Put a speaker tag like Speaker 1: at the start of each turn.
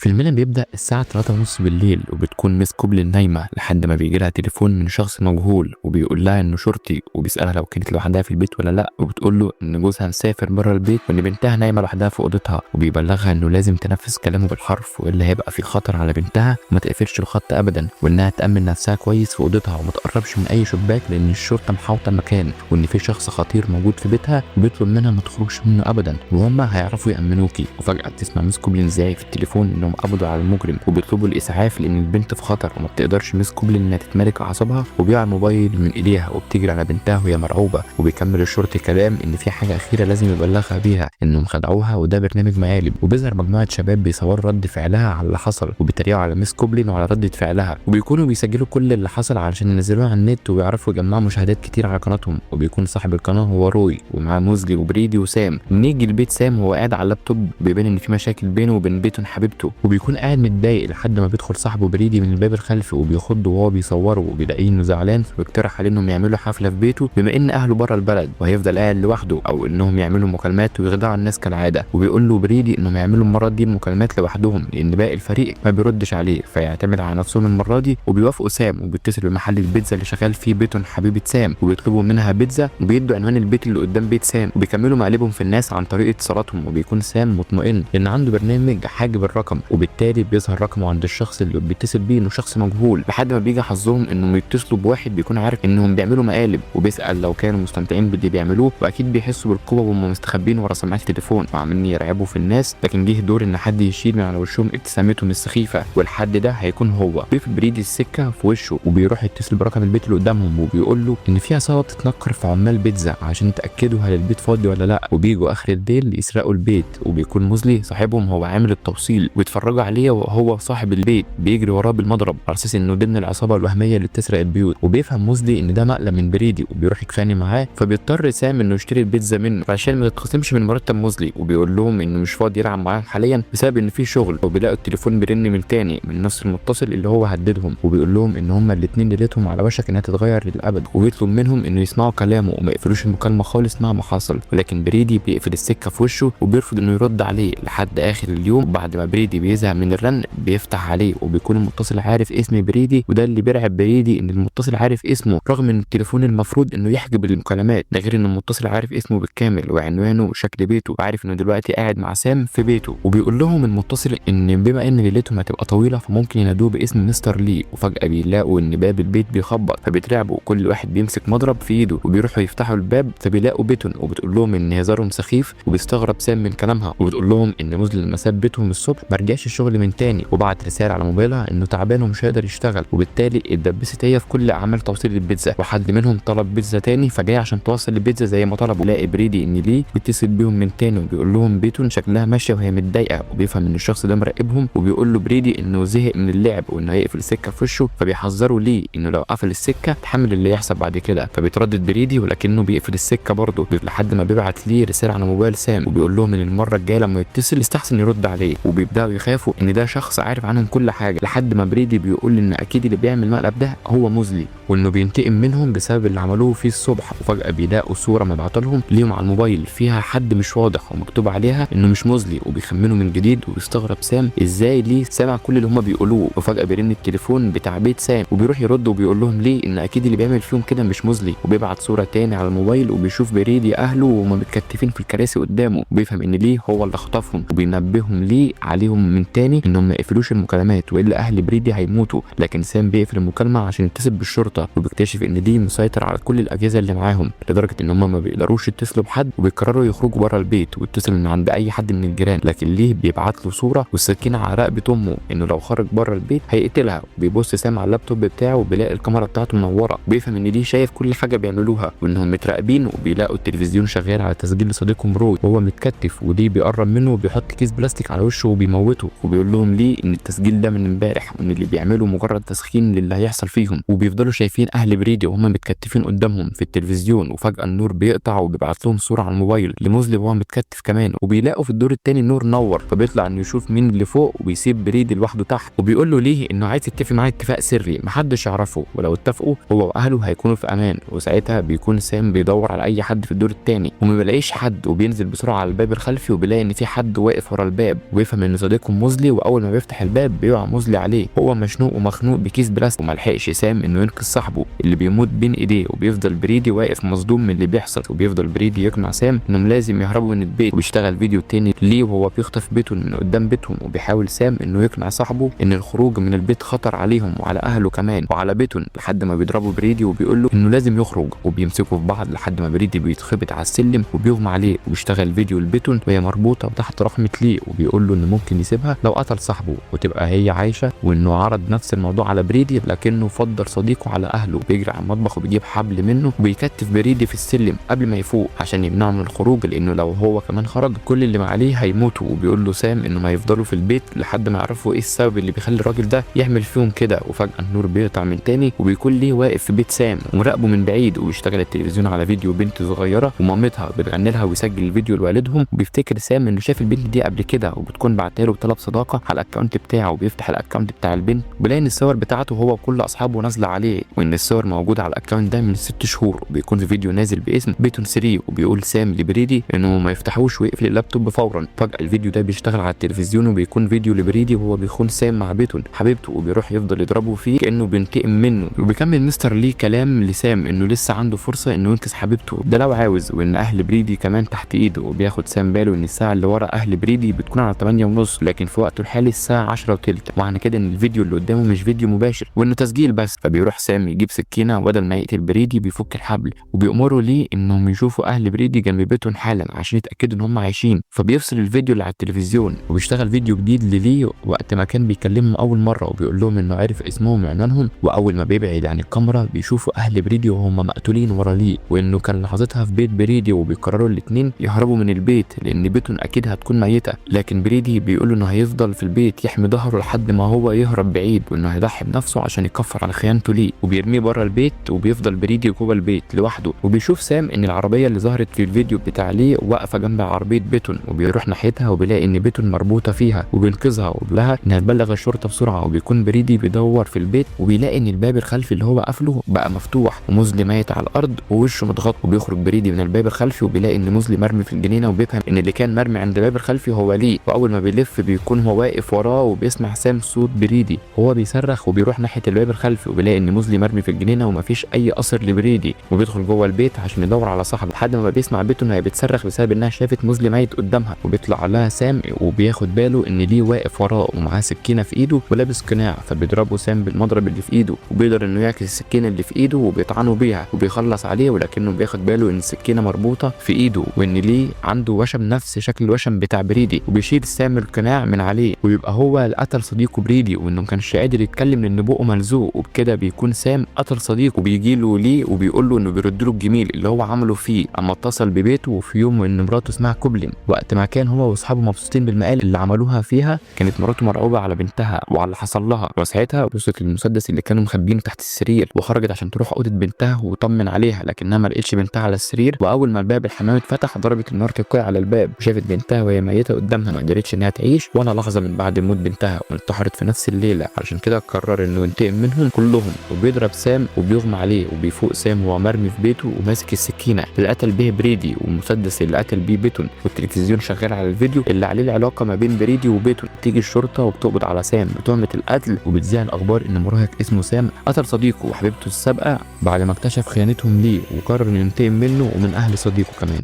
Speaker 1: فيلمنا بيبدأ الساعة 3:30 بالليل، وبتكون مس كوبلين نايمة لحد ما بيجي لها تليفون من شخص مجهول وبيقول لها إنه شرطي، وبيسألها لو كانت لوحدها في البيت ولا لأ، وبتقول له إن جوزها مسافر بره البيت وإن بنتها نايمة لوحدها في أوضتها، وبيبلغها إنه لازم تنفذ كلامه بالحرف وإلا هيبقى في خطر على بنتها وما تقفلش الخط أبدا، وإنها تأمن نفسها كويس في أوضتها وما تقربش من أي شباك لأن الشرطة محاوطة المكان، وإن في شخص خطير موجود في بيتها وبيطلب منها ما تخرجش منه أبدا وهما هيعرفوا يأمنوكي. وفجأة تسمع مس كوبلين زعيق في التليفون إنهم قبضوا على المجرم وبيطلبوا الاسعاف لان البنت في خطر وما بتقدرش مس كوبلين انها تتملك اعصابها، وبيقع الموبايل من ايديها وبتجري على بنتها وهي مرعوبه. وبيكمل الشرطي كلام ان في حاجه اخيره لازم يبلغها بيها انهم خدعوها وده برنامج مقالب، وبيظهر مجموعه شباب بيصوروا رد فعلها على اللي حصل وبيتريقوا على مس كوبلين وعلى ردة فعلها، وبيكونوا بيسجلوا كل اللي حصل علشان ينزلوه على النت ويعرفوا يجمعوا مشاهدات كتير على قناتهم. وبيكون صاحب القناه هو روي ومعاه موزلي وبريدي وسام. نيجي لبيت سام وهو قاعد على اللابتوب بيبان ان في مشاكل بينه وبين بيتون حبيبته، وبيكون قاعد متضايق لحد ما بيدخل صاحبه بريدي من الباب الخلفي وبيخضه وهو بيصوره وبيلاقيه انه زعلان، فبيقترح عليه انهم يعملوا حفله في بيته بما ان اهله بره البلد وهيفضل قاعد لوحده، او انهم يعملوا مكالمات ويخدعوا الناس كالعاده. وبيقول له بريدي انهم يعملوا المره دي المكالمات لوحدهم لان باقي الفريق ما بيردش عليه فيعتمد على نفسهم المره دي. وبيوافقوا سام وبيتصل بمحل البيتزا اللي شغال فيه بيتون حبيبه سام وبيطلبوا منها بيتزا وبيدوا عنوان البيت اللي قدام بيت سام، وبيكملوا مقالبهم في الناس عن طريق اتصالاتهم. وبيكون سام مطمئن لان عنده برنامج حاجب الرقم وبالتالي بيظهر رقمه عند الشخص اللي بيتصل بيه انه شخص مجهول، لحد ما بيجي حظهم انهم يتصلوا بواحد بيكون عارف انهم بيعملوا مقالب وبيسال لو كانوا مستمتعين باللي بيعملوه، واكيد بيحسوا بالقوه وهم مستخبين ورا سماعات التليفون وعمالين يرعبوا في الناس. لكن جه دور ان حد يشيل من على وشهم ابتسامتهم السخيفه، والحد ده هيكون هو بيقفل بريدي السكه في وشه وبيروح يتصل برقم البيت اللي قدامهم وبيقول له ان في عصابه بتتنكر في عمال بيتزا عشان يتاكدوا هل البيت فاضي ولا لا، وبيجوا اخر الليل يسرقوا البيت. وبيكون موزلي صاحبهم هو عامل التوصيل ويتفرجوا عليه وهو صاحب البيت بيجري وراه بالمضرب على اساس انه ضمن العصابه الوهميه اللي بتسرق البيوت. وبيفهم موزلي ان ده مقلب من بريدي وبيروح يتخانق معاه، فبيضطر سام انه يشتري البيتزا منه عشان ما تتخصمش من مرتب موزلي، وبيقول لهم انه مش فاضي يلعب معاهم حاليا بسبب ان في شغل. وبيلاقوا التليفون بيرن من تاني من نفس المتصل اللي هو هددهم، وبيقول لهم ان هما الاثنين ليلتهم على وشك انها تتغير للابد، وبيطلب منهم انه يسمعوا كلامه وما يقفلوش المكالمه خالص مهما حصل. ولكن بريدي بيقفل السكه في وشه وبيرفض انه يرد عليه لحد اخر اليوم. بعد ما بريدي بيزهق من الرن بيفتح عليه وبيكون المتصل عارف اسم بريدي، وده اللي بيرعب بريدي ان المتصل عارف اسمه رغم ان التليفون المفروض انه يحجب المكالمات، ده غير ان المتصل عارف اسمه بالكامل وعنوانه وشكل بيته وعارف انه دلوقتي قاعد مع سام في بيته. وبيقول لهم المتصل ان بما ان ليلتهم هتبقى طويله فممكن ينادوه باسم مستر لي. وفجاه بيلاقوا ان باب البيت بيخبط فبيترعبوا وكل واحد بيمسك مضرب في ايده وبيروحوا يفتحوا الباب فبيلاقوا بيتون وبتقول لهم ان هزارهم سخيف، وبيستغرب سام من كلامها وبتقول لهم ان موزلي لما ساب بيتهم الصبح ما رجعش الشغل من تاني وبعت رساله على موبايلها انه تعبان ومش هيقدر يشتغل، وبالتالي اتدبست هي في كل اعمال توصيل البيتزا. وحد منهم طلب بيتزا تاني فجاي عشان توصل البيتزا زي ما طلبوا. لاقي بريدي ان ليه بيتصل بيهم من تاني وبيقول لهم بيتون شكلها ماشيه وهي متضايقه، وبيفهم ان الشخص ده مراقبهم وبيقول له بريدي انه زهق من اللعب وانه هيقفل السكه في وشه، فبيحذروا ليه انه لو قفل السكه تحمل اللي يحصل بعد كده. فبيتردد بريدي ولكنه بيقفل السكه برضه لحد ما بيبعت ليه رساله على موبايل سام وبيقول لهم ان المره الجايه لما يتصل يستحسن يرد عليه، وبيبداوا يخافوا ان ده شخص عارف عنهم كل حاجه لحد ما بريدي بيقول ان اكيد اللي بيعمل المقلب ده هو موزلي وانه بينتقم منهم بسبب اللي عملوه فيه الصبح. وفجاه بيلاقوا صوره مبعوته لهم ليهم على الموبايل فيها حد مش واضح ومكتوب عليها انه مش موزلي، وبيخمنوا من جديد وبيستغرب سام ازاي ليه سامع كل اللي هما بيقولوه. وفجاه بيرن التليفون بتاع بيت سام وبيروح يرد وبيقول لهم ليه ان اكيد اللي بيعمل فيهم كده مش موزلي، وبيبعت صوره تاني على الموبايل وبيشوف بريدي اهله وهما متكتفين في الكراسي قدامه، وبيفهم ان ليه هو اللي خطفهم وبينبههم ليه عليهم من تاني انهم ما يقفلوش المكالمات والا اهل بريدي هيموتوا. لكن سام بيقفل المكالمه عشان يتصل بالشرطه وبيكتشف ان دي مسيطر على كل الاجهزه اللي معاهم لدرجه ان هم ما بيقدروش يتصلوا بحد وبيقرروا يخرجوا بره البيت ويتصلوا من عند اي حد من الجيران. لكن ليه بيبعت له صوره والسكينه على رقبه امه انه لو خرج بره البيت هيقتلها. وبيبص سام على اللابتوب بتاعه وبيلاقي الكاميرا بتاعته منوره، بيفهم ان دي شايف كل حاجه بيعملوها وانهم متراقبين. وبيلاقوا التلفزيون شغال على تسجيل لصديقهم روي وهو متكتف، ودي بيقرب منه وبيحط كيس بلاستيك على وشه وبيموته، وبيقول لهم ليه ان التسجيل ده من امبارح وان اللي بيعمله مجرد تسخين للي هيحصل فيهم. وبيفضلوا شايفين اهل بريدي وهم متكتفين قدامهم في التلفزيون، وفجاه النور بيقطع وبيبعت لهم صوره على الموبايل لموزلي وهو متكتف كمان، وبيلاقوا في الدور الثاني النور نور فبيطلع انه يشوف مين اللي فوق وبيسيب بريدي لوحده تحت، وبيقول له ليه انه عايز يتفق معاه اتفاق سري محدش يعرفه، ولو اتفقوا هو واهله هيكونوا في امان. وساعتها بيكون سام بيدور على اي حد في الدور الثاني وما بيلاقيش حد، وبينزل بسرعه على الباب الخلفي وبيلاقي ان في حد واقف ورا الباب وبيفهم ان صديقهم بيكون موزلي، واول ما بيفتح الباب بيقع موزلي عليه، هو مشنوق ومخنوق بكيس بلاستيك، وملحقش سام انه ينقذ صاحبه اللي بيموت بين ايديه، وبيفضل بريدي واقف مصدوم من اللي بيحصل، وبيفضل بريدي يقنع سام انهم لازم يهربوا من البيت. وبيشتغل فيديو تاني ليه وهو بيخطف بيتون من قدام بيتهم، وبيحاول سام انه يقنع صاحبه ان الخروج من البيت خطر عليهم وعلى اهله كمان وعلى بيتون، لحد ما بيضربوا بريدي وبيقول له انه لازم يخرج، وبيمسكوا في بعض لحد ما بريدي بيتخبط على السلم وبيغمى عليه. وبيشتغل فيديو لبيتون وهي مربوطه وتحت رحمه ليه، وبيقول له انه ممكن يسيبها لو قتل صاحبه وتبقى هي عايشه، وانه عرض نفس الموضوع على بريدي لكنه فضل صديقه على اهله. بيجري على المطبخ وبيجيب حبل منه وبيكتف بريدي في السلم قبل ما يفوق عشان يمنعه من الخروج، لانه لو هو كمان خرج كل اللي عليه هيموتوا. وبيقول له سام انه ما يفضلوا في البيت لحد ما يعرفوا ايه السبب اللي بيخلي الراجل ده يعمل فيهم كده. وفجاه النور بيقطع من تاني وبيكون ليه واقف في بيت سام ومراقبه من بعيد، وبيشتغل التلفزيون على فيديو بنت صغيره ومامتها بتغني لها ويسجل الفيديو لوالدهم. وبيفتكر سام انه شاف البنت دي قبل كده وبتكون بعتها له بطلب صداقه على الاكونت بتاعه، وبيفتح الاكونت بتاع البنت وبيلاقي ان الصور بتاعته هو وكل اصحابه نازله عليه، وان الصور موجوده على الاكونت ده من 6 شهور. وبيكون في فيديو نازل باسم بيتون 3، وبيقول سام لبريدي انه ما يفتحوش ويقفل اللابتوب فورا. فجاه الفيديو ده بيشتغل على التلفزيون وبيكون فيديو لبريدي وهو بيخون سام مع بيتون حبيبته، وبيروح يفضل يضربه فيه كانه بينتقم منه. وبيكمل مستر ليه كلام لسام انه لسه عنده فرصه انه ينقذ حبيبته ده لو عاوز، وان اهل بريدي كمان تحت ايده. وبياخد سام باله ان الساعه اللي ورا اهل بريدي بتكون على 8:30، لكن في وقته الحالي الساعه 10:03، معنى كده ان الفيديو اللي قدامه مش فيديو مباشر وانه تسجيل بس. فبيروح سام يجيب سكينه وبدل ما يقتل بريدي بيفك الحبل، وبيأمروا ليه انهم يشوفوا اهل بريدي جنب بيتهم حالا عشان يتاكدوا ان هم عايشين. فبيفصل الفيديو اللي على التلفزيون وبيشتغل فيديو جديد لليه وقت ما كان بيكلمهم اول مره، وبيقول لهم انه عرف اسمهم وعنوانهم. واول ما بيبعد عن الكاميرا بيشوفوا اهل بريدي وهم مقتولين ورا ليه، وانه كان لحظتها في بيت بريدي، وبيقرروا الاثنين يهربوا من البيت لان بيتهم اكيد هتكون ميته. لكن بريدي بيقول انه هيفضل في البيت يحمي ظهره لحد ما هو يهرب بعيد، وانه هيضحي بنفسه عشان يكفر على خيانته ليه، وبيرميه بره البيت. وبيفضل بريدي جوه البيت لوحده، وبيشوف سام ان العربيه اللي ظهرت في الفيديو بتاع ليه واقفه جنب عربيه بيتون، وبيروح ناحيتها وبيلاقي ان بيتون مربوطه فيها، وبينقذها وبيقول لها انها تبلغ الشرطه بسرعه. وبيكون بريدي بيدور في البيت وبيلاقي ان الباب الخلفي اللي هو قافله بقى مفتوح، وموزلي ميت على الارض ووشه متغطى. وبيخرج بريدي من الباب الخلفي وبيلاقي ان موزلي مرمي في الجنينه، وبيفهم ان اللي كان مرمي عند الباب الخلفي هو ليه. واول ما بيلف بيكون هو واقف وراه، وبيسمع سام صوت بريدي وهو بيصرخ، وبيروح ناحيه الباب الخلفي وبيلاقي ان موزلي مرمي في الجنينه ومفيش اي اثر لبريدي. وبيدخل جوه البيت عشان يدور على صاحبه لحد ما بيسمع بيتون وهي بتصرخ بسبب انها شافت موزلي ميت قدامها. وبيطلع لها سام وبياخد باله ان ليه واقف وراه ومعاه سكينه في ايده ولابس قناع، فبيضربه سام بالمضرب اللي في ايده، وبيقدر انه يعكس السكينه اللي في ايده وبيطعنه بيها وبيخلص عليه، ولكنه بياخد باله ان السكينه مربوطه في ايده وان ليه عنده وشم نفس شكل الوشم بتاع بريدي. وبيشيل سام القناع من عليه ويبقى هو اللي قتل صديقه بريدي، وانه ما كانش قادر يتكلم لان بقه ملزوق. وبكده بيكون سام قتل صديقه، وبيجي له ليه وبيقول له انه بيرد له الجميل اللي هو عمله فيه اما اتصل ببيته. وفي يوم ان مراته اسمها كوبلين، وقت ما كان هو واصحابه مبسوطين بالمقالب اللي عملوها فيها، كانت مراته مرعوبه على بنتها وعلى اللي حصل لها. وساعتها بصت للمسدس اللي كانوا مخبينه تحت السرير، وخرجت عشان تروح اوضه بنتها وتطمن عليها، لكنها ما لقتش بنتها على السرير. واول ما الباب الحمام اتفتح ضربت النار كقوي على الباب، وشافت بنتها وهي ميته قدامها، ما قدرتش انها تعيش ولا لحظه من بعد موت بنتها، وانتحرت في نفس الليله. علشان كده قرر انه ينتقم منهم كلهم، وبيضرب سام وبيغمى عليه. وبيفوق سام وهو مرمي في بيته وماسك السكينه اللي قتل بيه بريدي والمسدس اللي قتل بيه بيتون، والتلفزيون شغال على الفيديو اللي عليه العلاقه ما بين بريدي وبيتون. تيجي الشرطه وبتقبض على سام بتهمه القتل، وبتذيع الاخبار ان مراهق اسمه سام قتل صديقه وحبيبته السابقه بعد ما اكتشف خيانتهم ليه، وقرر انه ينتقم منه ومن اهل صديقه كمان.